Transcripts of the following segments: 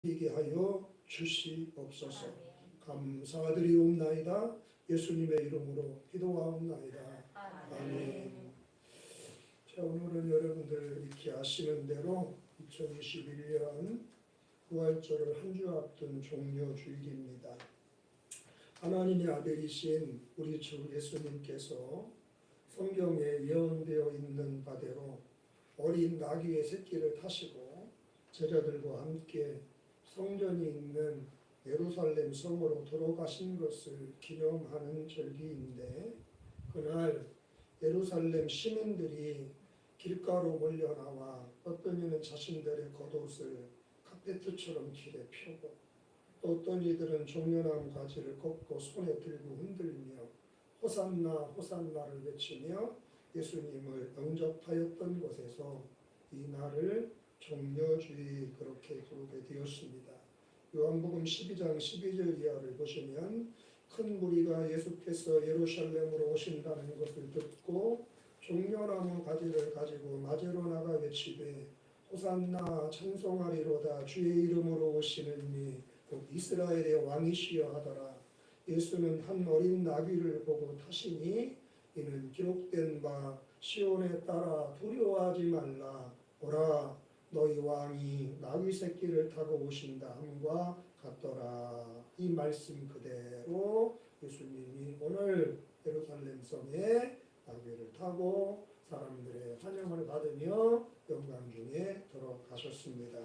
이게 하여 주시옵소서. 감사드리옵나이다. 예수님의 이름으로 기도하옵나이다. 아멘. 자, 오늘은 여러분들 익히 아시는 대로 2021년 부활절을 한 주 앞둔 종려 주일입니다. 하나님의 아들이신 우리 주 예수님께서 성경에 예언되어 있는 바대로 어린 나귀의 새끼를 타시고 제자들과 함께 성전이 있는 예루살렘 성으로 들어가신 것을 기념하는 절기인데, 그날 예루살렘 시민들이 길가로 몰려나와 어떤 이는 자신들의 겉옷을 카페트처럼 길에 펴고 또 어떤 이들은 종려나무 가지를 꺾고 손에 들고 흔들며 호산나 호산나를 외치며 예수님을 영접하였던 곳에서 이 날을 종려주의 그렇게 부르게 되었습니다. 요한복음 12장 12절 이하를 보시면 큰 무리가 예수께서 예루살렘으로 오신다는 것을 듣고 종려나무 가지를 가지고 맞으러 나가 외치되 호산나 찬송하리로다 주의 이름으로 오시는 이곧 이스라엘의 왕이시여 하더라. 예수는 한 어린 나귀를 보고 타시니 이는 기록된 바 시온에 따라 두려워하지 말라 보라 너희 왕이 나귀 새끼를 타고 오신다 함과 같더라. 이 말씀 그대로 예수님이 오늘 예루살렘 성에 나귀를 타고 사람들의 환영을 받으며 영광 중에 들어가셨습니다.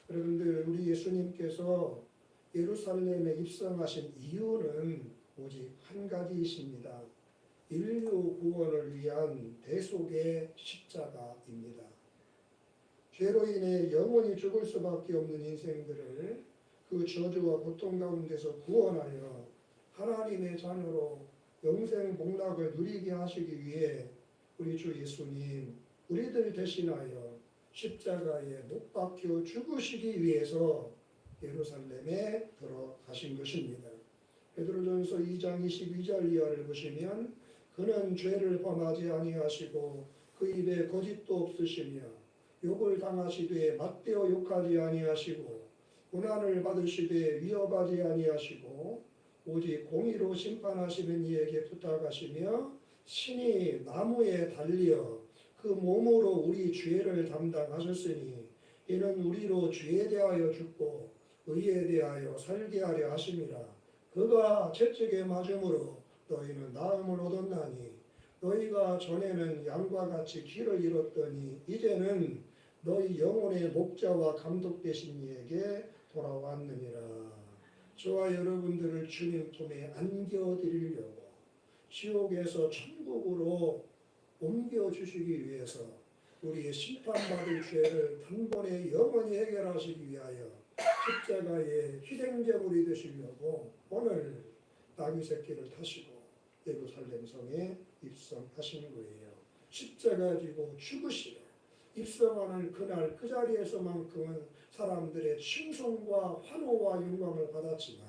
여러분들, 우리 예수님께서 예루살렘에 입성하신 이유는 오직 한 가지이십니다. 인류 구원을 위한 대속의 십자가입니다. 죄로 인해 영원히 죽을 수밖에 없는 인생들을 그 저주와 고통 가운데서 구원하여 하나님의 자녀로 영생 복락을 누리게 하시기 위해 우리 주 예수님 우리들 대신하여 십자가에 못 박혀 죽으시기 위해서 예루살렘에 들어가신 것입니다. 베드로전서 2장 22절 이하를 보시면 그는 죄를 범하지 아니하시고 그 입에 거짓도 없으시며 욕을 당하시되 맞대어 욕하지 아니하시고 고난을 받으시되 위협하지 아니하시고 오직 공의로 심판하시는 이에게 부탁하시며 신이 나무에 달려 그 몸으로 우리 죄를 담당하셨으니 이는 우리로 죄에 대하여 죽고 의에 대하여 살게 하려 하심이라. 그가 채찍에 맞음으로 너희는 나음을 얻었나니 너희가 전에는 양과 같이 길을 잃었더니 이제는 너희 영혼의 목자와 감독 되신 이에게 돌아왔느니라. 저와 여러분들을 주님 품에 안겨드리려고 지옥에서 천국으로 옮겨주시기 위해서 우리의 심판받을 죄를 단번에 영원히 해결하시기 위하여 십자가의 희생제물이 되시려고 오늘 나귀 새끼를 타시고 예루살렘 성에 입성하신 거예요. 십자가 지고 죽으시러 입성하는 그날 그 자리에서만큼은 사람들의 칭송과 환호와 영광을 받았지만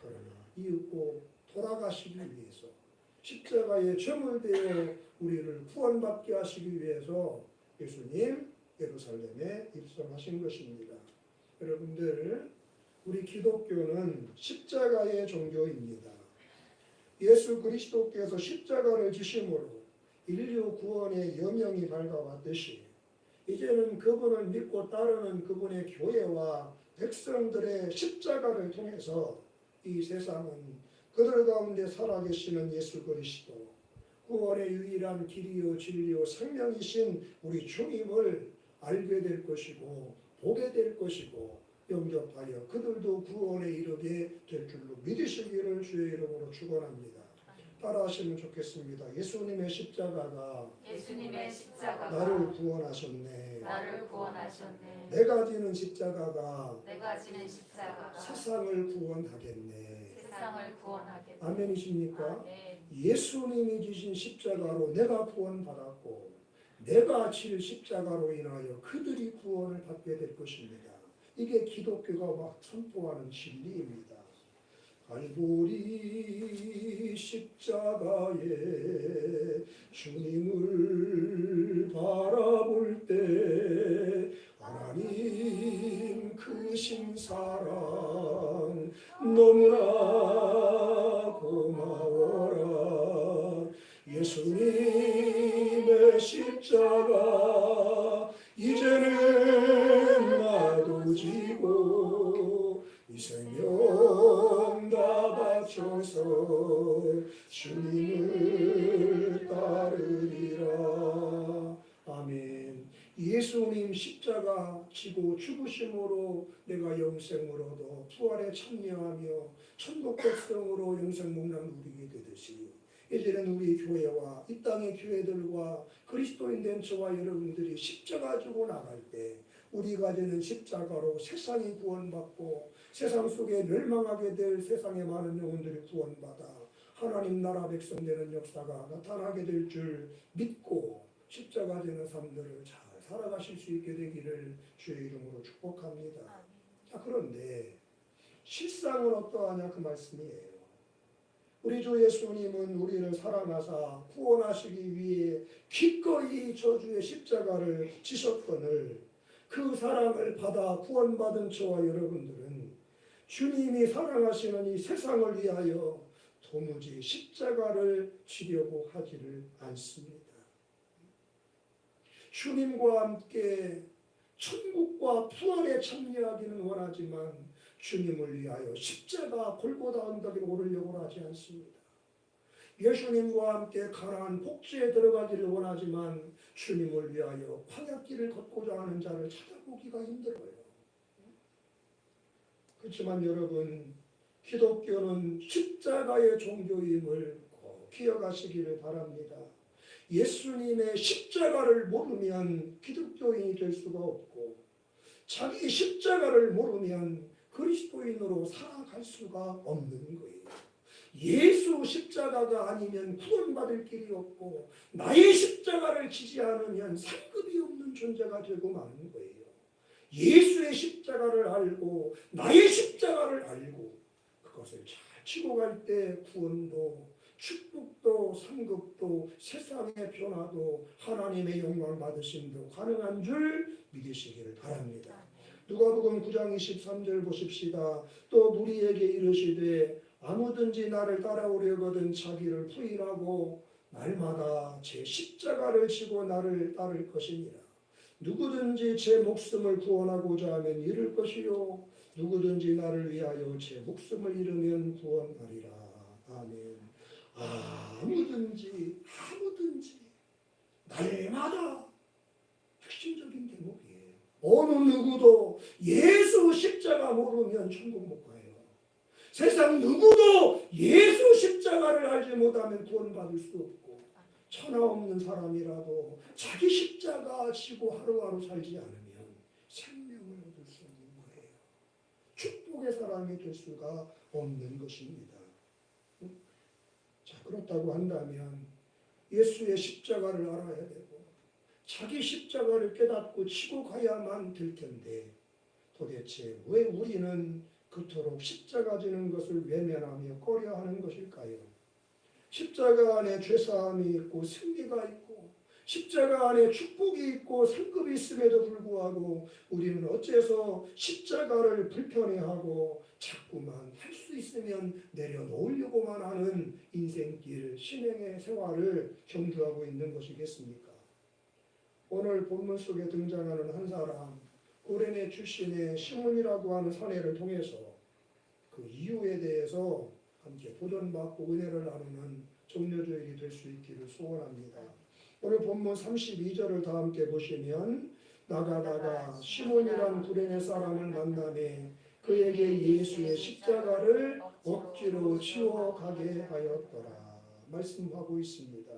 그러나 이윽고 돌아가시기 위해서 십자가에 제물되어 우리를 구원받게 하시기 위해서 예수님 예루살렘에 입성하신 것입니다. 여러분들, 우리 기독교는 십자가의 종교입니다. 예수 그리스도께서 십자가를 지심으로 인류 구원의 여명이 밝아왔듯이 이제는 그분을 믿고 따르는 그분의 교회와 백성들의 십자가를 통해서 이 세상은 그들 가운데 살아계시는 예수 그리스도 구원의 유일한 길이요 진리요 생명이신 우리 주님을 알게 될 것이고 보게 될 것이고 영접하여 그들도 구원에 이르게 될 줄로 믿으시기를 주의 이름으로 축원합니다. 따라하시면 좋겠습니다. 예수님의 십자가가 나를 구원하셨네. 내가 지는 십자가가 세상을 구원하겠네. 아멘이십니까? 예수님이 지신 십자가로 내가 구원받았고 내가 질 십자가로 인하여 그들이 구원을 받게 될 것입니다. 이게 기독교가 막 선포하는 진리입니다. 갈보리 십자가에 주님을 바라볼 때 하나님 크신 사랑 너무나 고마워라. 예수님의 십자가 이제는 나도 지고 이 생명 다 바쳐서 주님을 따르리라. 아멘. 예수님 십자가 지고 죽으심으로 내가 영생을 얻어 부활에 참여하며 천국 백성으로 영생 목랑 누리게 되듯이 이제는 우리 교회와 이 땅의 교회들과 그리스도인 된 저와 여러분들이 십자가 지고 나갈 때 우리가 되는 십자가로 세상이 구원받고 세상 속에 멸망하게 될 세상의 많은 영혼들이 구원받아 하나님 나라 백성 되는 역사가 나타나게 될 줄 믿고 십자가 되는 삶들을 잘 살아가실 수 있게 되기를 주의 이름으로 축복합니다. 자, 그런데 실상은 어떠하냐 그 말씀이에요. 우리 주 예수님은 우리를 사랑하사 구원하시기 위해 기꺼이 저주의 십자가를 지셨거늘 그 사랑을 받아 구원받은 저와 여러분들은 주님이 사랑하시는 이 세상을 위하여 도무지 십자가를 지려고 하지를 않습니다. 주님과 함께 천국과 부활에 참여하기는 원하지만 주님을 위하여 십자가 골고다 언덕에 오르려고 하지 않습니다. 예수님과 함께 가나안 복지에 들어가기를 원하지만 주님을 위하여 광야길을 걷고자 하는 자를 찾아보기가 힘들어요. 그렇지만 여러분, 기독교는 십자가의 종교임을 꼭 기억하시기를 바랍니다. 예수님의 십자가를 모르면 기독교인이 될 수가 없고 자기 십자가를 모르면 그리스도인으로 살아갈 수가 없는 거예요. 예수 십자가가 아니면 구원받을 길이 없고 나의 십자가를 지지 않으면 상급이 없는 존재가 되고 마는 거예요. 예수의 십자가를 알고 나의 십자가를 알고 그것을 잘 지고 갈 때 구원도 축복도 상급도 세상의 변화도 하나님의 영광 받으심도 가능한 줄 믿으시기를 바랍니다. 누가복음 9장 23절 보십시다. 또 무리에게 이르시되 아무든지 나를 따라오려거든 자기를 부인하고 날마다 제 십자가를 지고 나를 따를 것이니라. 누구든지 제 목숨을 구원하고자 하면 잃을 것이요 누구든지 나를 위하여 제 목숨을 잃으면 구원하리라. 아멘. 아무든지 날마다 핵심적인 대목이에요. 어느 누구도 예수 십자가 모르면 천국 못 가요. 세상 누구도 예수 십자가를 알지 못하면 구원받을 수 없고 천하 없는 사람이라도 자기 십자가 지고 하루하루 살지 않으면 생명을 얻을 수 없는 거예요. 축복의 사람이 될 수가 없는 것입니다. 자, 그렇다고 한다면 예수의 십자가를 알아야 되고 자기 십자가를 깨닫고 치고 가야만 될 텐데 도대체 왜 우리는 그토록 십자가 지는 것을 외면하며 꺼려하는 것일까요? 십자가 안에 죄사함이 있고 승리가 있고 십자가 안에 축복이 있고 상급이 있음에도 불구하고 우리는 어째서 십자가를 불편해하고 자꾸만 할 수 있으면 내려놓으려고만 하는 인생길, 신행의 생활을 경주하고 있는 것이겠습니까? 오늘 본문 속에 등장하는 한 사람, 고레네 출신의 시몬이라고 하는 사내를 통해서 그 이유에 대해서 함께 도전받고 은혜를 나누는 종려주일이 될 수 있기를 소원합니다. 오늘 본문 32절을 다 함께 보시면 나가다가 시몬이란 구레네 사람을 만나매 그에게 예수의 십자가를 억지로 지워 가게 하였더라 말씀하고 있습니다.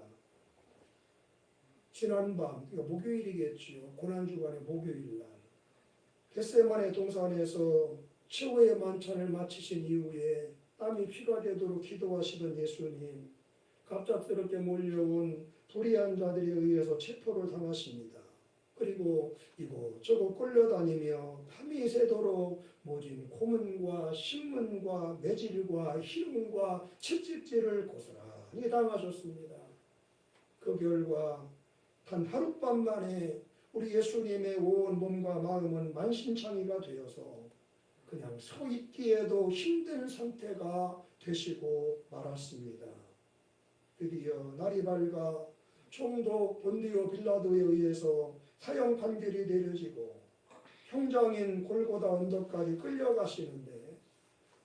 지난밤, 그러니까 목요일이겠지요. 고난주간의 목요일날 겟세마네 동산에서 최후의 만찬을 마치신 이후에 땀이 피가 되도록 기도하시던 예수님, 갑작스럽게 몰려온 불의한 자들에 의해서 체포를 당하십니다. 그리고 이곳저곳 끌려다니며 밤이 새도록 모진 고문과 신문과 매질과 희롱과 채찍질을 고스란히 당하셨습니다. 그 결과 단 하룻밤 만에 우리 예수님의 온 몸과 마음은 만신창이가 되어서 그냥 서 있기에도 힘든 상태가 되시고 말았습니다. 드디어 날이 밝아 총독 본디오 빌라도에 의해서 사형 판결이 내려지고 형장인 골고다 언덕까지 끌려가시는데,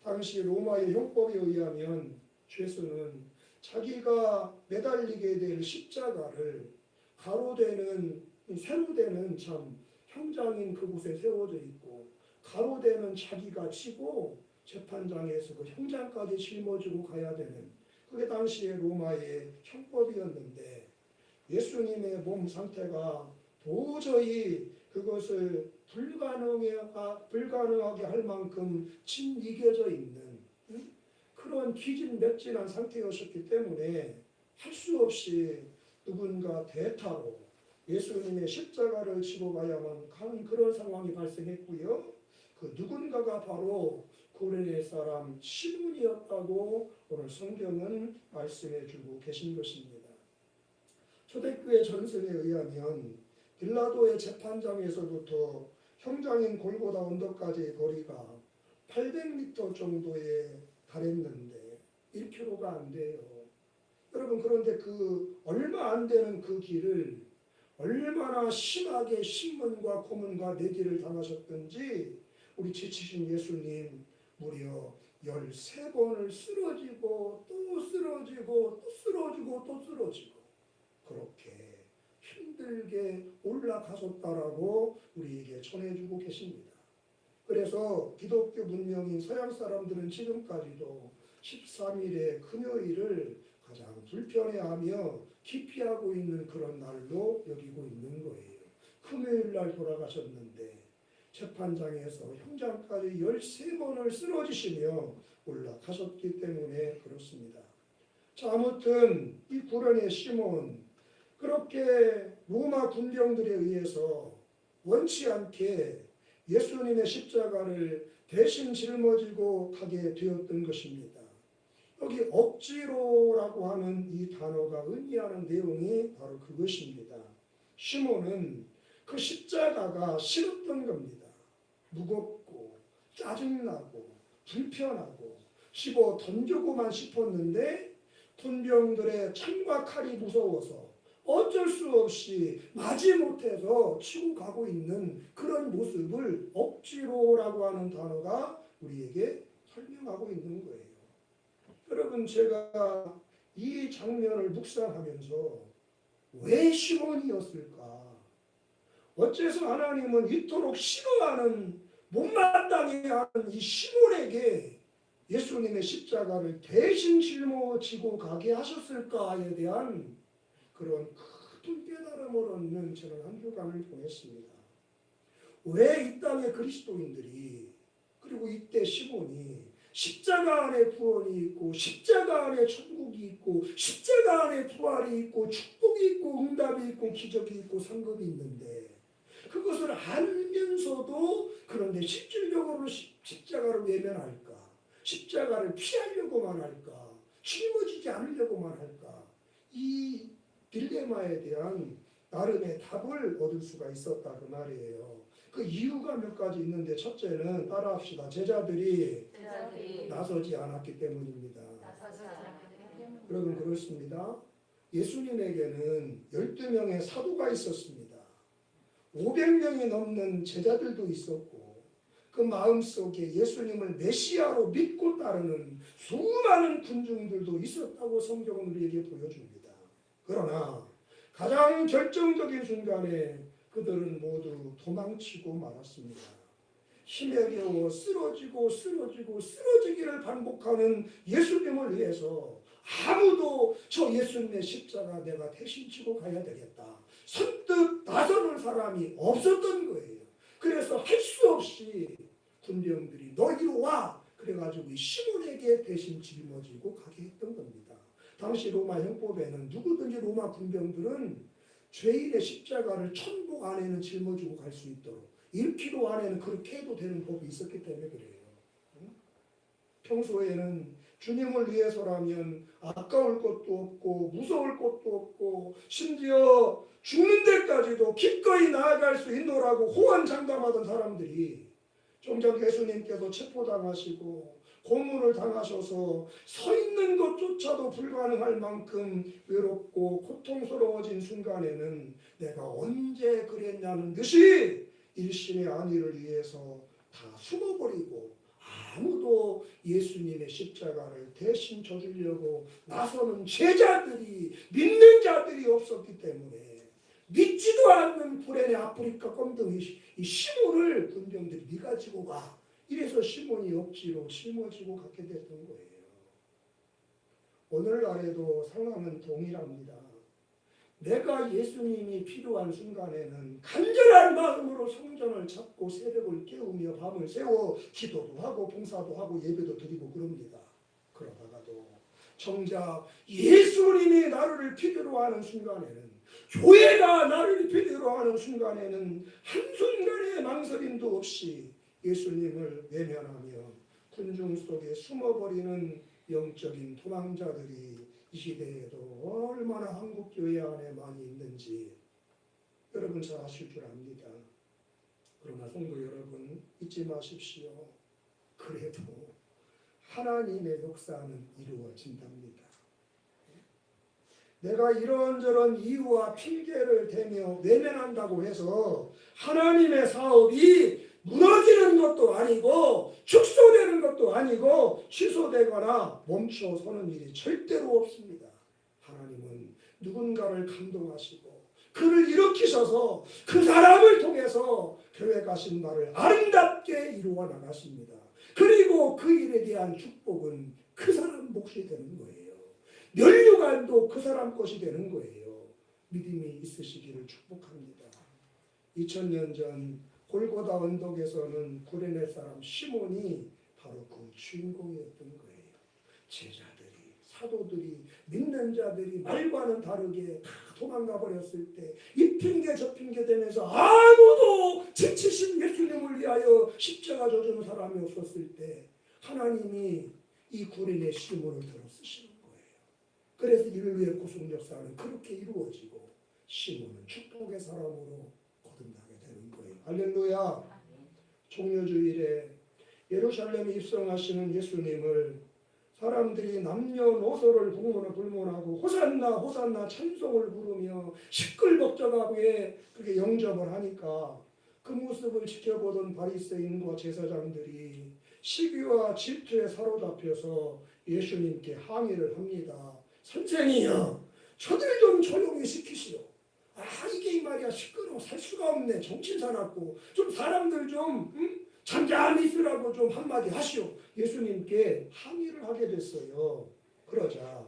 당시 로마의 형법에 의하면 죄수는 자기가 매달리게 될 십자가를 가로되는 세로되는 형장인 그곳에 세워져 있고 가로되는 자기가 치고 재판장에서 그 형장까지 짊어지고 가야 되는, 그게 당시의 로마의 형법이었는데, 예수님의 몸 상태가 도저히 그것을 불가능하게 할 만큼 짓이겨져 있는 그런 기진맥진한 상태였기 때문에 할 수 없이 누군가 대타로 예수님의 십자가를 지고 가야만 하는 그런 상황이 발생했고요. 그 누군가가 바로 고레네 사람 시몬이었다고 오늘 성경은 말씀해 주고 계신 것입니다. 초대교회 전승에 의하면 빌라도의 재판장에서부터 형장인 골고다 언덕까지의 거리가 800m 정도에 달했는데 1km가 안 돼요. 여러분, 그런데 그 얼마 안 되는 그 길을 얼마나 심하게 신문과 고문과 내기를 당하셨던지 우리 지치신 예수님 무려 13번을 쓰러지고 또 쓰러지고 또 쓰러지고 또 쓰러지고 그렇게 힘들게 올라가셨다라고 우리에게 전해주고 계십니다. 그래서 기독교 문명인 서양 사람들은 지금까지도 13일의 금요일을 가장 불편해하며 기피하고 있는 그런 날로 여기고 있는 거예요. 금요일 날 돌아가셨는데 재판장에서 형장까지 13번을 쓰러지시며 올라가셨기 때문에 그렇습니다. 자, 아무튼 이 구레네 시몬, 그렇게 로마 군병들에 의해서 원치 않게 예수님의 십자가를 대신 짊어지고 가게 되었던 것입니다. 여기 억지로라고 하는 이 단어가 의미하는 내용이 바로 그것입니다. 시몬은 그 십자가가 싫었던 겁니다. 무겁고 짜증나고 불편하고 씹어 던지고만 싶었는데 군병들의 창과 칼이 무서워서 어쩔 수 없이 마지못해서 치고 가고 있는 그런 모습을 억지로라고 하는 단어가 우리에게 설명하고 있는 거예요. 여러분, 제가 이 장면을 묵상하면서 왜 시몬이었을까? 어째서 하나님은 이토록 싫어하는 못마땅해하는 이 시몬에게 예수님의 십자가를 대신 짊어지고 가게 하셨을까에 대한 그런 큰 깨달음을 얻는 저는 한 주간을 보냈습니다. 왜 이 땅의 그리스도인들이, 그리고 이때 시몬이 십자가 안에 구원이 있고 십자가 안에 천국이 있고 십자가 안에 부활이 있고 축복이 있고 응답이 있고 기적이 있고 상급이 있는데 그것을 알면서도 그런데 실질적으로 십자가를 외면할까? 십자가를 피하려고만 할까? 짊어지지 않으려고만 할까? 이 딜레마에 대한 나름의 답을 얻을 수가 있었다 그 말이에요. 그 이유가 몇 가지 있는데, 첫째는 따라합시다. 제자들이 나서지 않았기 때문입니다. 여러분, 그렇습니다. 예수님에게는 12명의 사도가 있었습니다. 500명이 넘는 제자들도 있었고 그 마음속에 예수님을 메시아로 믿고 따르는 수많은 군중들도 있었다고 성경은 우리에게 보여줍니다. 그러나 가장 결정적인 순간에 그들은 모두 도망치고 말았습니다. 힘에 겨워 쓰러지기를 반복하는 예수님을 위해서 아무도 저 예수님의 십자가 내가 대신 지고 가야 되겠다, 선뜻 나서는 사람이 없었던 거예요. 그래서 할 수 없이 군병들이 너 이리 와 그래가지고 시몬에게 대신 짊어지고 가게 했던 겁니다. 당시 로마 형법에는 누구든지 로마 군병들은 죄인의 십자가를 천복 안에는 짊어지고 갈 수 있도록 1km 안에는 그렇게 해도 되는 법이 있었기 때문에 그래요. 평소에는 주님을 위해서라면 아까울 것도 없고 무서울 것도 없고 심지어 죽는 데까지도 기꺼이 나아갈 수 있노라고 호언장담하던 사람들이 종전 예수님께서 체포당하시고 고문을 당하셔서 서 있는 것조차도 불가능할 만큼 외롭고 고통스러워진 순간에는 내가 언제 그랬냐는 듯이 일신의 안위를 위해서 다 숨어버리고 아무도 예수님의 십자가를 대신 져주려고 나서는 제자들이 믿는 자들이 없었기 때문에 믿지도 않는 불행의 아프리카 껌둥이 이 시몬을 군병들이 네가 지고 가 이래서 시몬이 억지로 짊어지고 갖게 됐던 거예요. 오늘날에도 상황은 동일합니다. 내가 예수님이 필요한 순간에는 간절한 마음으로 성전을 찾고 새벽을 깨우며 밤을 새워 기도도 하고 봉사도 하고 예배도 드리고 그럽니다. 그러다가도 정작 예수님이 나를 필요로 하는 순간에는 교회가 나를 필요로 하는 순간에는 한순간의 망설임도 없이 예수님을 외면하며 군중 속에 숨어버리는 영적인 도망자들이 이 시대에도 얼마나 한국 교회 안에 많이 있는지 여러분 잘 아실 줄 압니다. 그러나 성도 여러분 잊지 마십시오. 그래도 하나님의 역사는 이루어진답니다. 내가 이런저런 이유와 핑계를 대며 외면한다고 해서 하나님의 사업이 무너지는 것도 아니고 축소되는 것도 아니고 취소되거나 멈춰서는 일이 절대로 없습니다. 하나님은 누군가를 감동하시고 그를 일으키셔서 그 사람을 통해서 계획하신 바를 아름답게 이루어 나가십니다. 그리고 그 일에 대한 축복은 그 사람 몫이 되는 거예요. 면류관도 그 사람 것이 되는 거예요. 믿음이 있으시기를 축복합니다. 2000년 전 골고다 언덕에서는 구레네 사람 시몬이 바로 그 주인공이었던 거예요. 제자들이, 사도들이, 믿는 자들이 말과는 다르게 다 도망가 버렸을 때 이 핑계 저 핑계 대면서 아무도 지치신 예수님을 위하여 십자가 져주는 사람이 없었을 때 하나님이 이 구레네 시몬을 들어 쓰시는 거예요. 그래서 인류의 구속 역사는 그렇게 이루어지고 시몬은 축복의 사람으로 거듭나게 되는 거예요. 할렐루야. 종려주일에 예루살렘에 입성하시는 예수님을 사람들이 남녀노소를 불문하고 호산나 호산나 찬송을 부르며 시끌벅적하게 그렇게 영접을 하니까 그 모습을 지켜보던 바리새인과 제사장들이 시기와 질투에 사로잡혀서 예수님께 항의를 합니다. 선생이여, 저들 좀 조용히 시키시오. 이게 말이야 시끄러워 살 수가 없네. 정신 사납고 좀 사람들 좀 잠잠히 있으라고 좀 한마디 하시오. 예수님께 항의를 하게 됐어요. 그러자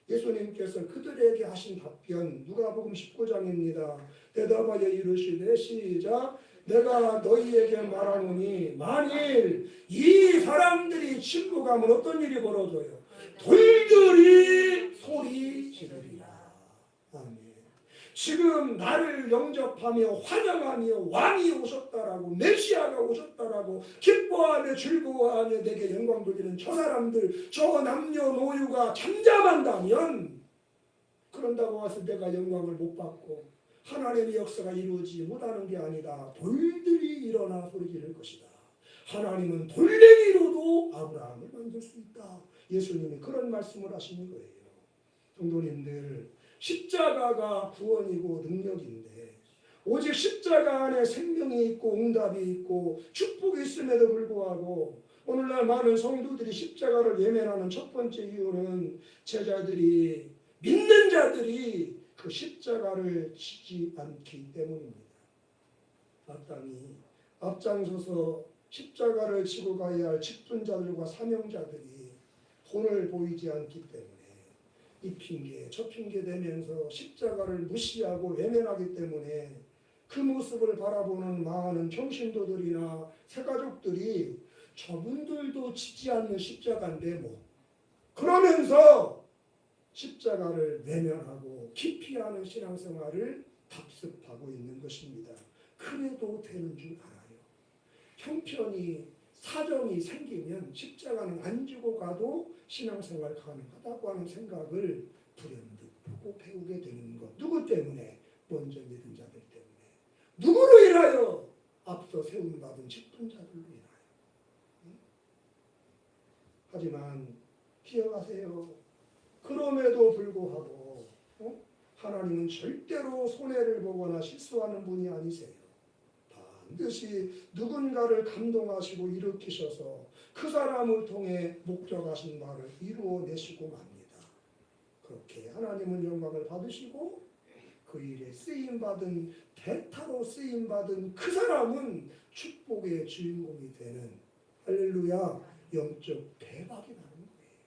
예수님께서 그들에게 하신 답변 누가복음 19장입니다. 대답하여 이르시되 시작 내가 너희에게 말하노니 만일 이 사람들이 침묵하면 어떤 일이 벌어져요? 돌들이 소리 지르리라. 아멘. 지금 나를 영접하며 환영하며 왕이 오셨다라고 메시아가 오셨다라고 기뻐하며 즐거워하며 내게 영광 돌리는 저 사람들 저 남녀노유가 잠잠한다면 그런다고 해서 내가 영광을 못 받고 하나님의 역사가 이루어지지 못하는 게 아니다. 돌들이 일어나 소리 지를 것이다. 하나님은 돌멩이로도 아브라함을 만들 수 있다. 예수님이 그런 말씀을 하시는 거예요. 성도님들 십자가가 구원이고 능력인데 오직 십자가 안에 생명이 있고 응답이 있고 축복이 있음에도 불구하고 오늘날 많은 성도들이 십자가를 외면하는 첫 번째 이유는 제자들이 믿는 자들이 그 십자가를 지지 않기 때문입니다. 마땅히 앞장서서 십자가를 지고 가야 할 직분자들과 사명자들이 본을 보이지 않기 때문에 이 핑계 저 핑계 대면서 십자가를 무시하고 외면하기 때문에 그 모습을 바라보는 많은 평신도들이나 새가족들이 저분들도 지지 않는 십자가인데 뭐 그러면서 십자가를 외면하고 기피하는 신앙생활을 답습하고 있는 것입니다. 그래도 되는 줄 알아요. 형편이 사정이 생기면 십자가는 안 지고 가도 신앙생활 가능하다고 하는 생각을 불현듯하고 배우게 되는 것. 누구 때문에? 먼저 믿은 자들 때문에. 누구로 인하여? 앞서 세움받은 직분자들로 인하여. 하지만 기억하세요. 그럼에도 불구하고 하나님은 절대로 손해를 보거나 실수하는 분이 아니세요. 반드시 누군가를 감동하시고 일으키셔서 그 사람을 통해 목적하신 바를 이루어내시고 맙니다. 그렇게 하나님은 영광을 받으시고 그 일에 쓰임받은 대타로 쓰임받은 그 사람은 축복의 주인공이 되는 할렐루야 영적 대박이 나는 거예요.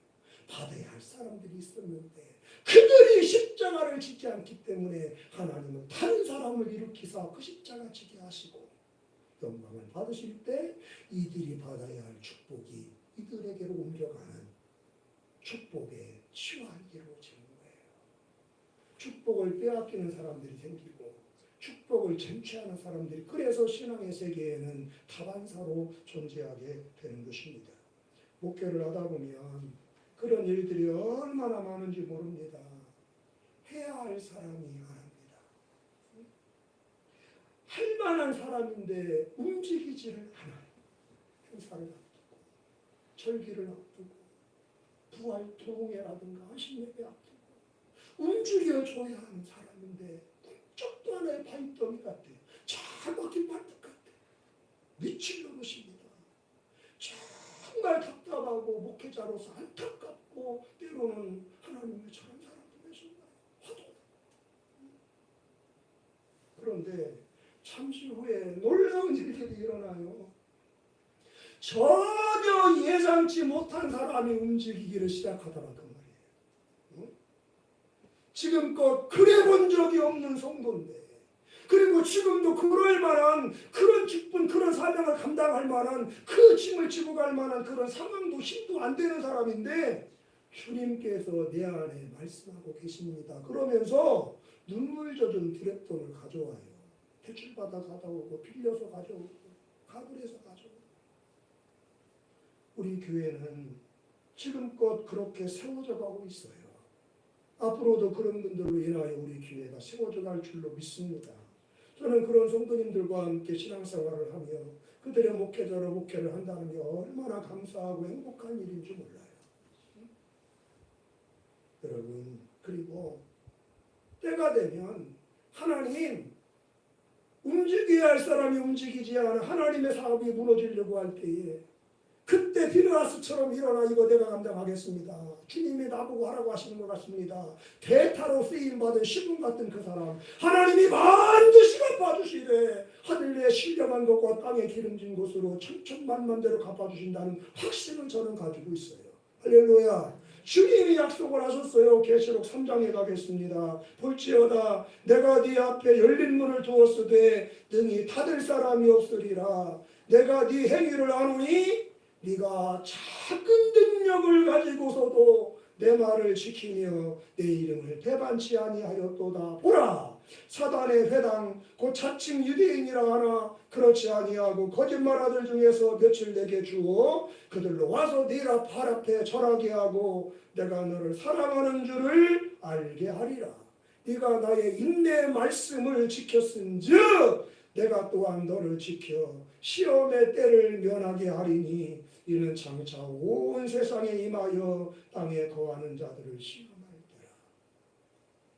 받아야 할 사람들이 있었는데 그들이 십자가를 지지 않기 때문에 하나님은 다른 사람을 일으키사 그 십자가 지게 하시고 영광을 받으실 때 이들이 받아야 할 축복이 이들에게로 옮겨가는 축복의 치유하기로 이루어지는 거예요. 축복을 빼앗기는 사람들이 생기고 축복을 쟁취하는 사람들이 그래서 신앙의 세계에는 다반사로 존재하게 되는 것입니다. 목회를 하다 보면 그런 일들이 얼마나 많은지 모릅니다. 해야 할 사람이 안 합니다. 할 만한 사람인데 움직이지를 않아요. 행사를 앞두고 절기를 앞두고 부활 동회라든가 안식예배 앞두고 움직여줘야 하는 사람인데 꿈쩍도 하나의 바위더미 같아요. 잘 박힌 발톱 같아요. 미칠 노릇입니다. 정말 답답하고 목회자로서 안타깝고 때로는 하나님의 저런 사람도 계신가요? 화도. 그런데 잠시 후에 놀라운 일들이 일어나요. 전혀 예상치 못한 사람이 움직이기를 시작하더라 그 말이에요. 지금껏 그래 본 적이 없는 성도인데 그리고 지금도 그럴 만한 그런 직분 그런 사명을 감당할 만한 그 짐을 지고 갈 만한 그런 상황도 힘도 안 되는 사람인데 주님께서 내 안에 말씀하고 계십니다. 그러면서 눈물 젖은 드랩돈을 가져와요. 대출받아 가져오고 빌려서 가져오고 가불해서 가져오고 우리 교회는 지금껏 그렇게 세워져 가고 있어요. 앞으로도 그런 분들로 인하여 우리 교회가 세워져 갈 줄로 믿습니다. 저는 그런 성도님들과 함께 신앙생활을 하며 그들의 목회자로 목회를 한다는 게 얼마나 감사하고 행복한 일인지 몰라요. 여러분 그리고 때가 되면 하나님 움직여야 할 사람이 움직이지 않아 하나님의 사업이 무너지려고 할 때에 그때 비느하스처럼 일어나 이거 내가 감당하겠습니다. 주님이 나보고 하라고 하시는 것 같습니다. 대타로 쓰임받은 시분 같은 그 사람 하나님이 반드시 갚아주시되 하늘에 신령한 것과 땅에 기름진 것으로 천천만만대로 갚아주신다는 확신을 저는 가지고 있어요. 할렐루야. 주님이 약속을 하셨어요. 계시록 3장에 가겠습니다. 볼지어다 내가 네 앞에 열린 문을 두었으되 능히 닫을 사람이 없으리라. 내가 네 행위를 아노니 네가 작은 능력을 가지고서도 내 말을 지키며 내 이름을 배반치 아니하였도다. 보라 사단의 회당 곧 자칭 유대인이라 하나 그렇지 아니하고 거짓말하들 중에서 며칠 내게 주어 그들로 와서 네 발 앞에 절하게 하고 내가 너를 사랑하는 줄을 알게 하리라. 네가 나의 인내 말씀을 지켰은즉 내가 또한 너를 지켜 시험의 때를 면하게 하리니 이는 장차 온 세상에 임하여 땅에 거하는 자들을 시험할 때라.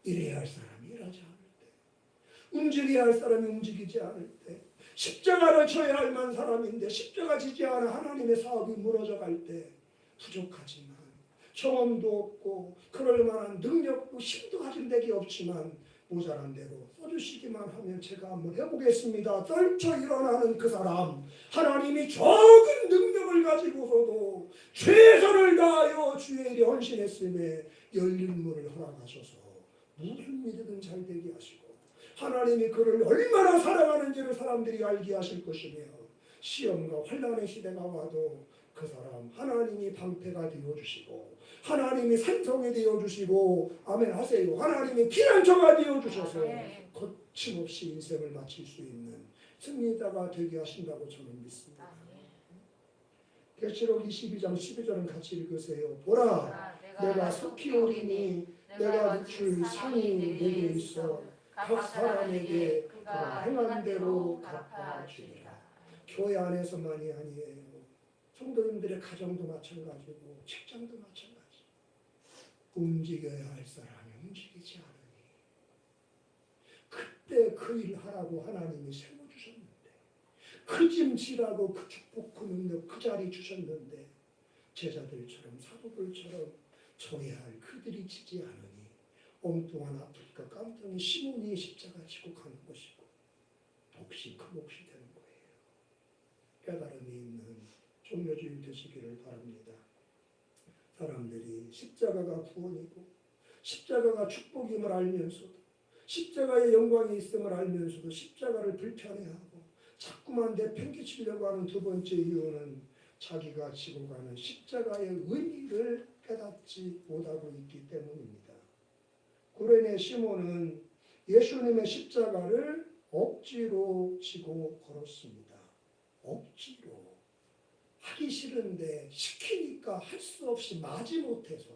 이래야 할 사람이 일하지 않을 때, 움직여야 할 사람이 움직이지 않을 때, 십자가를 져야 할 만한 사람인데 십자가 지지 않아 하나님의 사업이 무너져 갈 때 부족하지만 경험도 없고 그럴 만한 능력도 힘도 가진 데이 없지만 모자란 대로 써주시기만 하면 제가 한번 해보겠습니다. 떨쳐 일어나는 그 사람 하나님이 적은 능력을 가지고서도 최선을 다하여 주의 일에 헌신했음에 열린 문을 허락하셔서 무슨 일이든 잘 되게 하시고 하나님이 그를 얼마나 사랑하는지를 사람들이 알게 하실 것이며 시험과 환난의 시대가 와도 그 사람 하나님이 방패가 되어주시고 하나님이 산성이 되어주시고 아멘 하세요. 하나님이 피난처가 되어주셔서 거침없이 인생을 마칠 수 있는 승리자가 되게 하신다고 저는 믿습니다. 계시록 22장 12절은 같이 읽으세요. 보라, 내가 속히 오리니 내가 늦출 상이 내게 있어 각 사람에게 그가 행한 대로 갚아주리라. 교회 안에서만이 아니에요. 성도님들의 가정도 마찬가지고 직장도 마찬가지. 움직여야 할 사람이 움직이지 않으니 그때 그 일 하라고 하나님이 세워주셨는데 그 짐 지라고 그 축복 그 능력 그 자리 주셨는데 제자들처럼 사도들처럼 져야 할 그들이 지지 않으니 엉뚱한 아프리카 깜덩이 시몬이 십자가 지고 가는 것이고 몫이 그 몫이 되는 거예요. 깨달음이 있는 종교주의 되시기를 바랍니다. 사람들이 십자가가 구원이고 십자가가 축복임을 알면서도 십자가의 영광이 있음을 알면서도 십자가를 불편해하고 자꾸만 내팽개치려고 하는 두 번째 이유는 자기가 지고 가는 십자가의 의미를 깨닫지 못하고 있기 때문입니다. 구레네 시몬은 예수님의 십자가를 억지로 지고 걸었습니다. 억지로. 하기 싫은데 시키니까 할 수 없이 마지못해서.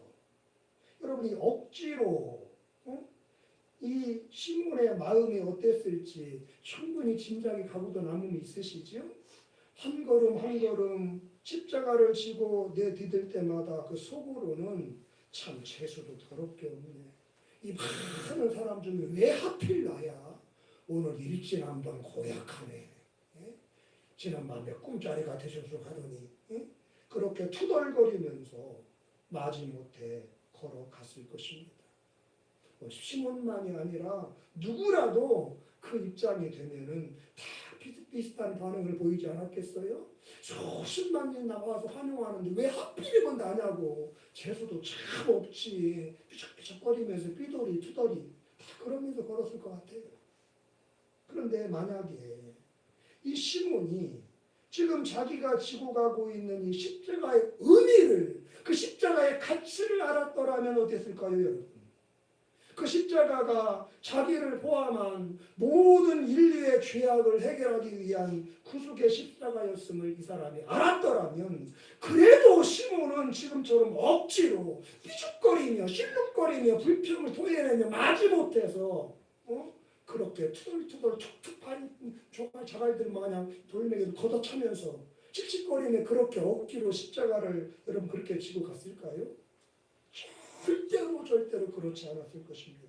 여러분이 억지로 이 시몬의 마음이 어땠을지 충분히 짐작이 가고도 남음이 있으시죠? 한 걸음 한 걸음 십자가를 지고 내디딜 때마다 그 속으로는 참 재수도 더럽게 없네. 이 많은 사람 중에 왜 하필 나야? 오늘 일진한번 고약하네. 예? 지난밤에 꿈자리가 되셔서 가더니 예? 그렇게 투덜거리면서 마지못해 걸어갔을 것입니다. 시몬만이 아니라 누구라도 그 입장이 되면은 다 비슷비슷한 반응을 보이지 않았겠어요? 수십만 명 나와서 환영하는데 왜 하필이면 나냐고. 재수도 참 없지. 삐적삐적거리면서 삐돌이 투덜이 다 그러면서 걸었을 것 같아요. 그런데 만약에 이 시몬이 지금 자기가 지고 가고 있는 이 십자가의 의미를 그 십자가의 가치를 알았더라면 어땠을까요, 여러분? 그 십자가가 자기를 포함한 모든 인류의 죄악을 해결하기 위한 구속의 십자가였음을 이 사람이 알았더라면 그래도 시몬은 지금처럼 억지로 삐죽거리며 실룩거리며 불평을 토해내며 마지못해서 그렇게 투덜투덜 툭툭한 자갈들 마냥 돌멩이를 걷어차면서 칙칙거리며 그렇게 억지로 십자가를 여러분 그렇게 지고 갔을까요? 절대로 그렇지 않았을 것입니다.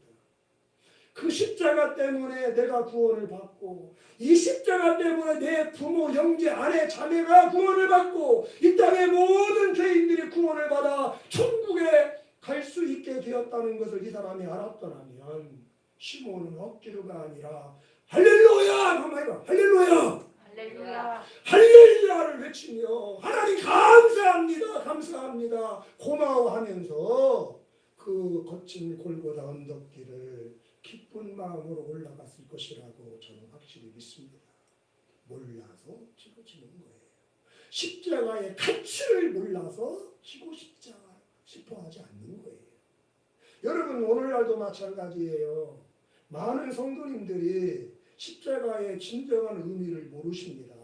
그 십자가 때문에 내가 구원을 받고 이 십자가 때문에 내 부모, 형제, 아내, 자매가 구원을 받고 이 땅의 모든 죄인들이 구원을 받아 천국에 갈 수 있게 되었다는 것을 이 사람이 알았더라면 시몬은 억지로가 아니라 할렐루야! 한번 해봐. 할렐루야! 할렐루야. 할렐루야를 외치며 하나님 감사합니다. 감사합니다. 고마워하면서 그 거친 골고다 언덕길을 기쁜 마음으로 올라갔을 것이라고 저는 확실히 믿습니다. 몰라서 지고 지는 거예요. 십자가의 가치를 몰라서 지고 싶어 하지 않는 거예요. 여러분 오늘날도 마찬가지예요. 많은 성도님들이 십자가의 진정한 의미를 모르십니다.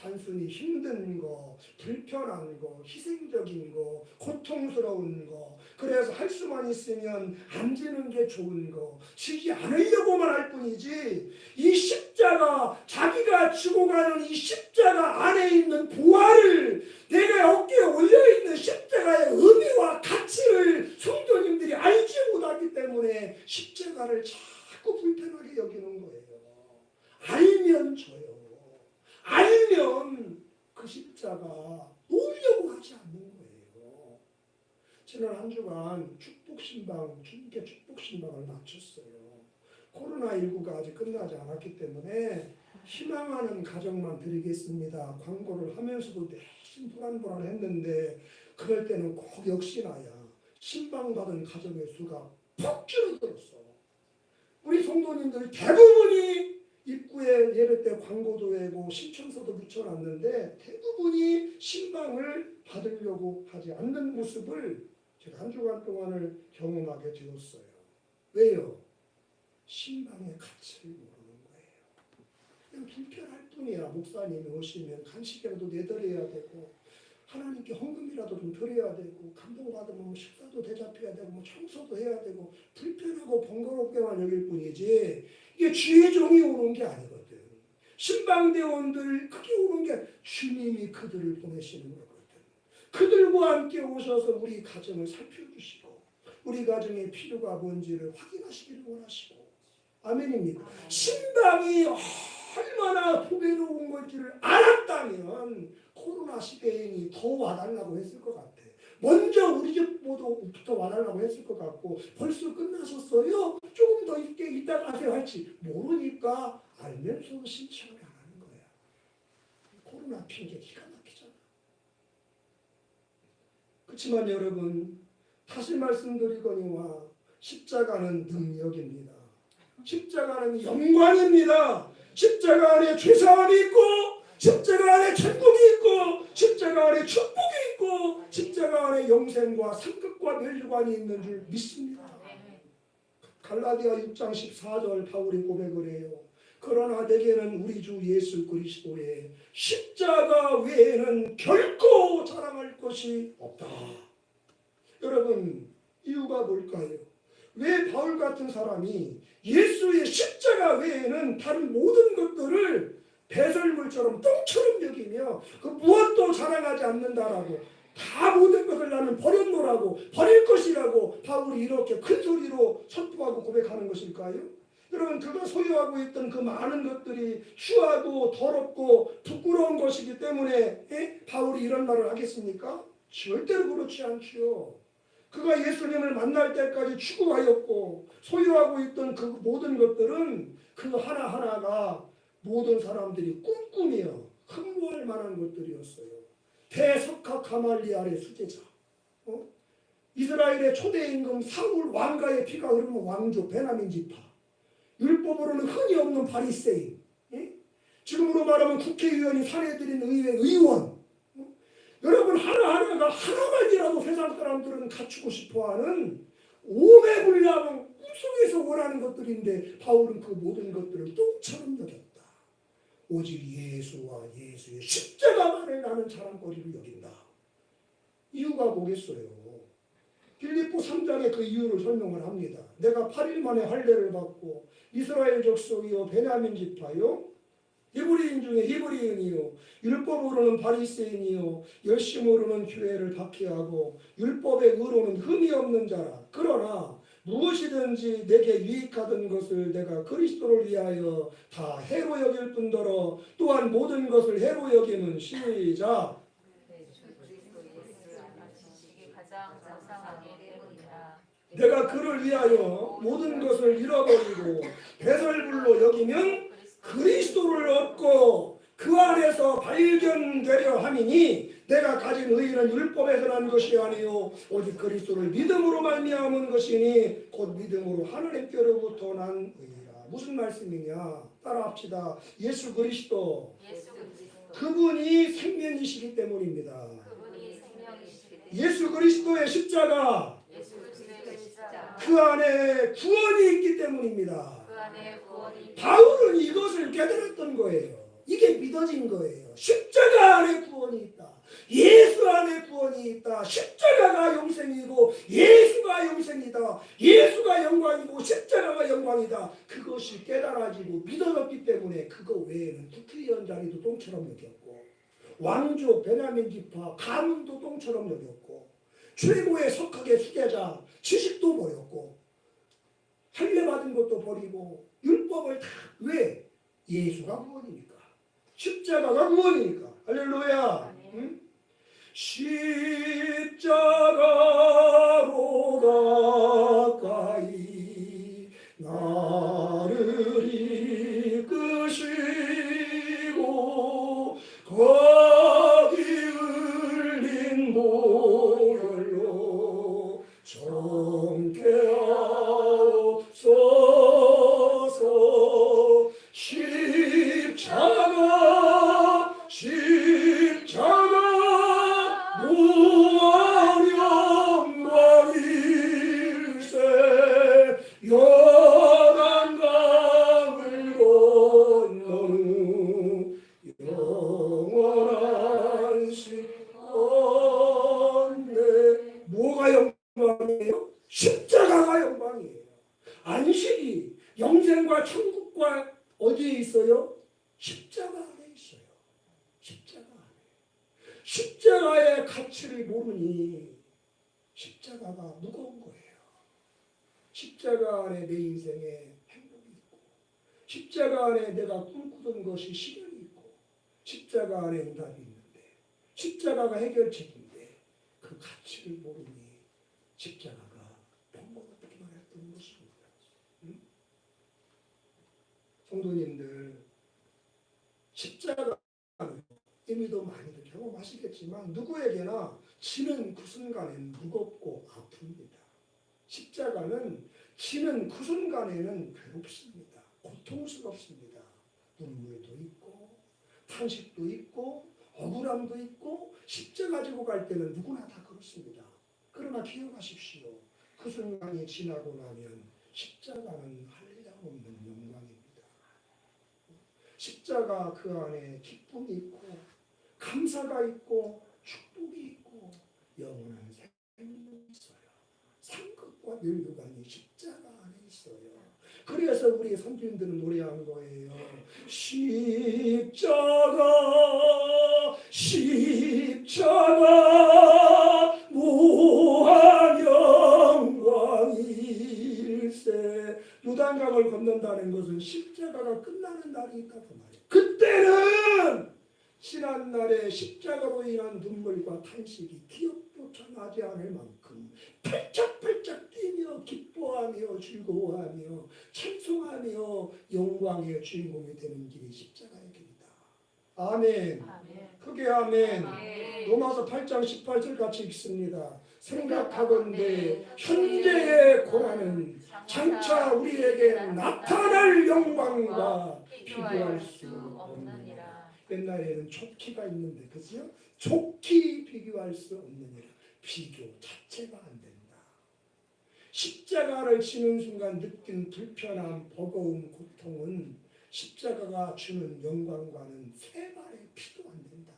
단순히 힘든 거, 불편한 거, 희생적인 거, 고통스러운 거, 그래서 할 수만 있으면 안 지는 게 좋은 거, 지지 않으려고만 할 뿐이지 이 십자가, 자기가 지고 가는 이 십자가 안에 있는 보화를 내가 어깨에 올려있는 십자가의 의미와 가치를 성도님들이 알지 못하기 때문에 십자가를 자꾸 불편하게 여기는 거예요. 알면 져요. 알면 그 십자가 놓으려고 하지 않는 거예요. 지난 한 주간 축복신방, 주님께 축복신방을 마쳤어요. 코로나19가 아직 끝나지 않았기 때문에 희망하는 가정만 드리겠습니다. 광고를 하면서도 내심 불안불안했는데 그럴 때는 꼭 역시나야 신방받은 가정의 수가 퍽 줄어들었어. 우리 성도님들 대부분이 입구에 예배 때 광고도 내고 신청서도 붙여놨는데 대부분이 신방을 받으려고 하지 않는 모습을 제가 한 주간 동안을 경험하게 되었어요. 왜요? 신방의 가치를 모르는 거예요. 그냥 불편할 뿐이야. 목사님이 오시면 간식이라도 내드려야 되고 하나님께 헌금이라도 좀 드려야 되고 감동받으면 뭐 식사도 대접해야 되고 뭐 청소도 해야 되고 불편하고 번거롭게만 여길 뿐이지 이게 주의 종이 오는 게 아니거든. 신방대원들 그게 오는 게 주님이 그들을 보내시는 거거든. 그들과 함께 오셔서 우리 가정을 살펴주시고 우리 가정의 필요가 뭔지를 확인하시기를 원하시고 아멘입니까? 신방이 얼마나 보배로운 건지를 알았다면 코로나 시대에 더 와달라고 했을 것 같아. 먼저 우리 집부터 와달라고 했을 것 같고 벌써 끝나셨어요? 조금 더 이따 가세요 할지 모르니까 알면서 신청을 안 하는 거야. 코로나 핑계 기가 막히잖아. 그렇지만 여러분 다시 말씀드리거니와 십자가는 능력입니다. 십자가는 영광입니다. 십자가 안에 죄사함이 있고 십자가 안에 천국이 있고 십자가 안에 축복이 있고 십자가 안에 영생과 상급과 멸관이 있는 줄 믿습니다. 갈라디아 6장 14절 바울이 고백을 해요. 그러나 내게는 우리 주 예수 그리스도의 십자가 외에는 결코 자랑할 것이 없다. 여러분 이유가 뭘까요? 왜 바울 같은 사람이 예수의 십자가 외에는 다른 모든 것들을 배설물처럼 똥처럼 여기며 그 무엇도 자랑하지 않는다라고 다 모든 것을 나는 버렸노라고 버릴 것이라고 바울이 이렇게 큰 소리로 선포하고 고백하는 것일까요? 여러분 그가 소유하고 있던 그 많은 것들이 추하고 더럽고 부끄러운 것이기 때문에 바울이 이런 말을 하겠습니까? 절대로 그렇지 않지요. 그가 예수님을 만날 때까지 추구하였고 소유하고 있던 그 모든 것들은 그 하나하나가 모든 사람들이 꿈꾸며 흠모할 만한 것들이었어요. 대석학 가말리알의 수제자, 이스라엘의 초대 임금 사울 왕가의 피가 흐르는 왕조 베냐민 지파, 율법으로는 흔히 없는 바리새인, 지금으로 말하면 국회의원이 사례들인 의회 의원, 여러분 하나하나가 하나만이라도 세상 사람들은 갖추고 싶어하는 오매불량한 꿈속에서 원하는 것들인데 바울은 그 모든 것들을 똥처럼 여겼다. 오직 예수와 예수의 십자가만을 나는 자랑거리로 여긴다. 이유가 뭐겠어요? 빌립보 3장에 그 이유를 설명을 합니다. 내가 8일 만에 할례를 받고 이스라엘 족속이요 베냐민 지파요 히브리인 중에 히브리인이요 율법으로는 바리새인이요 열심으로는 교회를 박해하고 율법의 의로는 흠이 없는 자라. 그러나 무엇이든지 내게 유익하던 것을 내가 그리스도를 위하여 다 해로 여길 뿐더러 또한 모든 것을 해로 여기는 시작. 내가 그를 위하여 모든 것을 잃어버리고 배설물로 여기면 그리스도를 얻고 그 안에서 발견되려 함이니 내가 가진 의의는 율법에서 난 것이 아니요 오직 그리스도를 믿음으로 말미암은 것이니 곧 믿음으로 하나님께로부터 난 의의라. 무슨 말씀이냐? 따라합시다. 예수 그리스도. 그분이 생명이시기 때문입니다. 예수 그리스도의 십자가 그 안에 구원이 있기 때문입니다. 바울은 이것을 깨달았던 거예요. 이게 믿어진 거예요. 십자가 안에 구원이 있다. 예수 안에 구원이 있다. 십자가가 영생이고 예수가 영생이다. 예수가 영광이고 십자가가 영광이다. 그것이 깨달아지고 믿어졌기 때문에 그거 외에는 국회의원 자리도 똥처럼 여겼고 왕족 베냐민 지파 가문도 똥처럼 여겼고 최고의 석학의 수제자 지식도 버렸고 할례 받은 것도 버리고 율법을 다 왜? 예수가 구원이니까. 십자가가 구원이니까. 할렐루야. 응? 십자가로 가까이 나를 이끄시고 거기 흘린 보혈로 정케 하옵소서. 십자가 십자가 영광이에요? 십자가가 영광이에요. 안식이 영생과 천국과 어디에 있어요? 십자가 안에 있어요. 십자가 안에. 십자가의 가치를 모르니 십자가가 무거운 거예요. 십자가 안에 내 인생에 행복이 있고, 십자가 안에 내가 꿈꾸던 것이 실현이 있고, 십자가 안에 응답이 있는데, 십자가가 해결책인데 그 가치를 모르니 십자가가 번거롭기만 했던 것입니다. 성도님들, 십자가는 의미도 많이들 경험하시겠지만 누구에게나 지는 그 순간에는 무겁고 아픕니다. 십자가는 지는 그 순간에는 괴롭습니다. 고통스럽습니다. 눈물도 있고 탄식도 있고 억울함도 있고 십자가 지고 갈 때는 누구나 다 그렇습니다. 그러나 기억하십시오. 그 순간이 지나고 나면 십자가는 한량없는 영광입니다. 십자가 그 안에 기쁨이 있고 감사가 있고 축복이 있고 영원한 생명이 있어요. 상급과 멸류관이 십자가 안에 있어요. 그래서 우리 선진들은 노래한 거예요. 십자가 십자가 무한 영광일세. 요단강을 건넌다는 것은 십자가가 끝나는 날이 있다고 말이에요. 그때는 지난날의 십자가로 인한 눈물과 탄식이 기억조차 나지 않을 만큼 팔짝팔짝 뛰며 기뻐하며 즐거워하며 찬송하며 영광의 주인공이 되는 길이 십자가의 길이다. 아멘. 크게 아멘. 로마서 8장 18절 같이 읽습니다. 생각하건대 현재의 고난은 장차 우리에게 나타날 영광과 비교할 수 없느니라. 옛날에는 촉기가 있는데, 그죠? 촉기 비교할 수 없느니라. 비교 자체가 안 된다. 십자가를 지는 순간 느낀 불편함, 버거움, 고통은 십자가가 주는 영광과는 세 발의 피도 안 된다.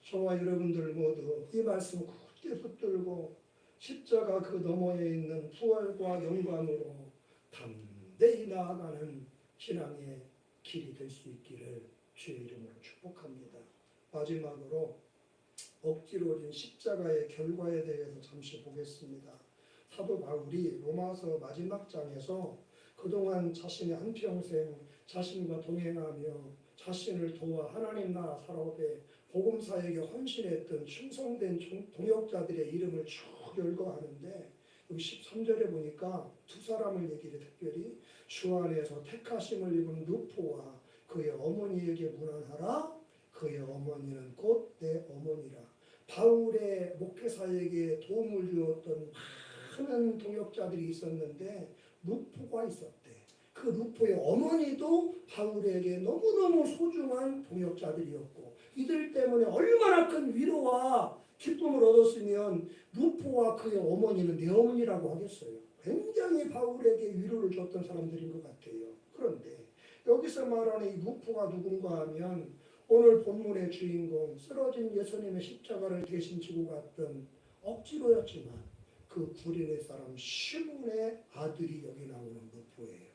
저와 여러분들 모두 이 말씀 굳게 붙들고 십자가 그 너머에 있는 부활과 영광으로 담대히 나아가는 신앙의 길이 될 수 있기를 주의 이름으로 축복합니다. 마지막으로 억지로 진 십자가의 결과에 대해서 잠시 보겠습니다. 사도 바울이 로마서 마지막 장에서 그동안 자신의 한평생 자신과 동행하며 자신을 도와 하나님 나라 사업에 복음사에게 헌신했던 충성된 동역자들의 이름을 쭉 열거하는데, 여기 13절에 보니까 두 사람을 얘기를 특별히 주 안에서 택하심을 입은 루포와 그의 어머니에게 문안하라. 그의 어머니는 곧 내 어머니라. 바울의 목회사에게 도움을 주었던 많은 동역자들이 있었는데 루포가 있었대. 그 루포의 어머니도 바울에게 너무너무 소중한 동역자들이었고, 이들 때문에 얼마나 큰 위로와 기쁨을 얻었으면 루포와 그의 어머니는 내 어머니라고 하겠어요. 굉장히 바울에게 위로를 줬던 사람들인 것 같아요. 그런데 여기서 말하는 이 루포가 누군가 하면 오늘 본문의 주인공, 쓰러진 예수님의 십자가를 대신 지고 갔던, 억지로였지만 그 구레네 사람 시몬의 아들이 여기 나오는 루포예요.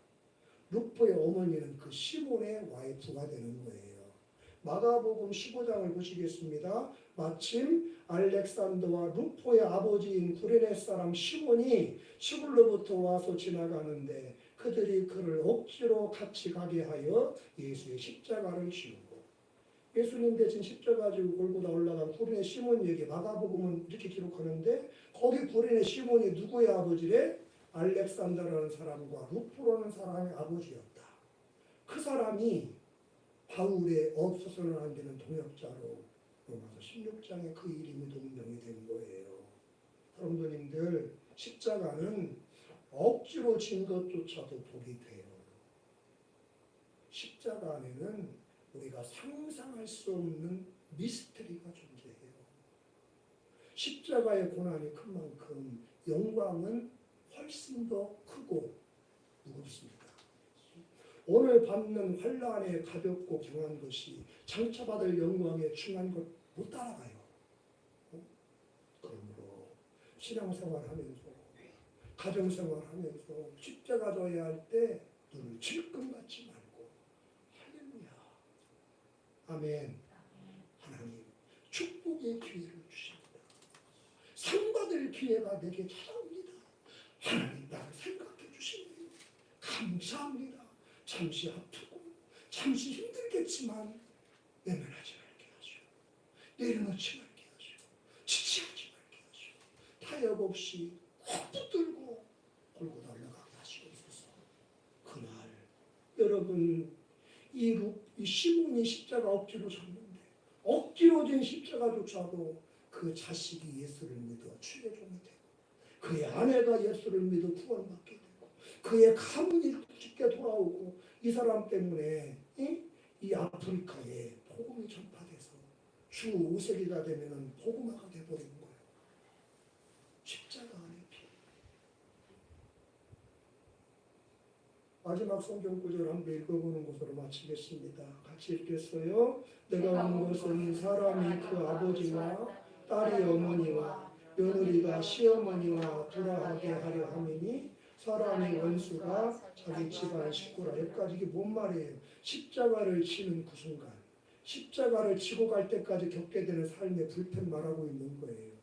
루포의 어머니는 그 시몬의 와이프가 되는 거예요. 마가복음 15장을 보시겠습니다. 마침 알렉산더와 루포의 아버지인 구레네 사람 시몬이 시골로부터 와서 지나가는데 그들이 그를 억지로 같이 가게 하여 예수의 십자가를 지우고, 예수님 대신 십자가 지고 골고다 올라간 구레네 시몬 얘기 마가복음은 이렇게 기록하는데, 거기 구레네 시몬이 누구의 아버지래? 알렉산더라는 사람과 루포라는 사람의 아버지였다. 그 사람이 바울의 없어서는 안 되는 동역자로 로마서 16장에 그 이름이 동명이 된 거예요. 여러분들, 십자가는 억지로 진 것조차도 복이 돼요. 십자가 안에는 우리가 상상할 수 없는 미스터리가 존재해요. 십자가의 고난이 큰 만큼 영광은 훨씬 더 크고 무겁습니다. 오늘 받는 환난에 가볍고 강한 것이 장차 받을 영광에 중한 것 못 따라가요. 신앙생활하면서 가정생활하면서 십자가 져야 할 때 눈을 질끈 받지 말고 할렐루야 아멘. 하나님 축복의 기회를 주십니다. 상 받을 기회가 내게 찾아옵니다. 하나님 나를 생각해 주시니 감사합니다. 잠시 아프고 잠시 힘들겠지만 외면하지 말게 하시오. 내려놓지 말게 하시오. 지체하지 말게 하시오. 타협 없이 확 붙들고 골고 날아가게 하시옵소서. 그날 여러분 이 시몬이 십자가 억지로 졌는데 억지로 진 십자가조차도 그 자식이 예수를 믿어 주의 종이 되고 그의 아내가 예수를 믿어 구원받게 되고 그의 가문이 쉽게 돌아오고 이 사람 때문에 이 아프리카에 복음이 전파돼서 주 5세기가 되면 복음화가 돼버리는 거예요. 십자가 안에 피. 마지막 성경 구절 한번 읽어보는 것으로 마치겠습니다. 같이 읽겠어요. 내가 온 것은 사람이 그 아버지와 딸이 어머니와 며느리가 시어머니와 돌아가게 하려 함이니 사람이 원수가 자기 집안 식구라. 여기까지 이게 뭔 말이에요? 십자가를 치는 그 순간 십자가를 치고 갈 때까지 겪게 되는 삶의 불편 말하고 있는 거예요.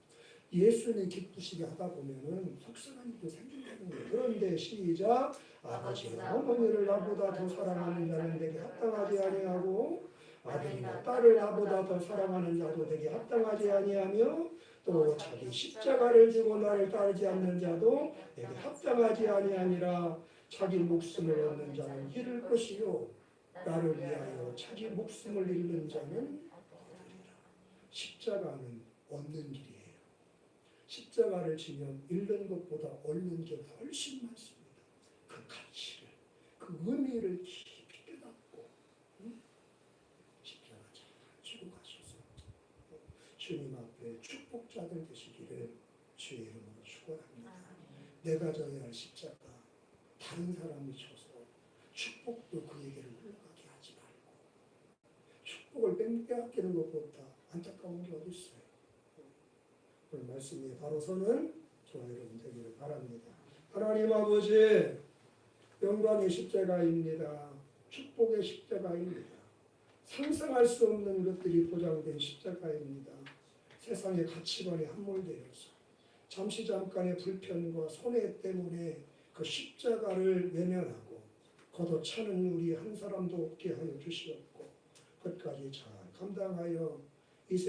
예수님 기쁘시게 하다 보면은 속상한 일도 생긴다는 거예요. 그런데 시작. 아버지와 어머니를 나보다 더 사랑하는 자는 내게 합당하지 아니하고 아들이나 딸을 나보다 더 사랑하는 자도 내게 합당하지 아니하며 또 자기 십자가를 지고 나를 따르지 않는 자도 내게 합당하지 아니하니라. 자기 목숨을 얻는 자는 잃을 것이요 나를 위하여 자기 목숨을 잃는 자는 얻으리라. 십자가는 얻는 길이에요. 십자가를 지면 잃는 것보다 얻는 게 훨씬 많습니다. 그 가치를, 그 의미를 깊이 깨닫고 십자가 잘 지고 가셔서 주님 앞에 축복자들 되시기를 주의 이름으로 축원합니다. 내가 져야 할 십자가 다른 사람이 져서 축복도 그에게를 흘러가게 하지 말고 축복을 빼앗기는 것보다 안타까운 게 어디 있어요? 오늘 말씀이 바로 서는 저와 여러분 되기를 바랍니다. 하나님 아버지 영광의 십자가입니다. 축복의 십자가입니다. 상상할 수 없는 것들이 보장된 십자가입니다. 세상의 가치관에 함몰되어서 잠시 잠깐의 불편과 손해 때문에 그 십자가를 외면하고 걷어차는 우리 한 사람도 없게 하여 주시옵고 끝까지 잘 감당하여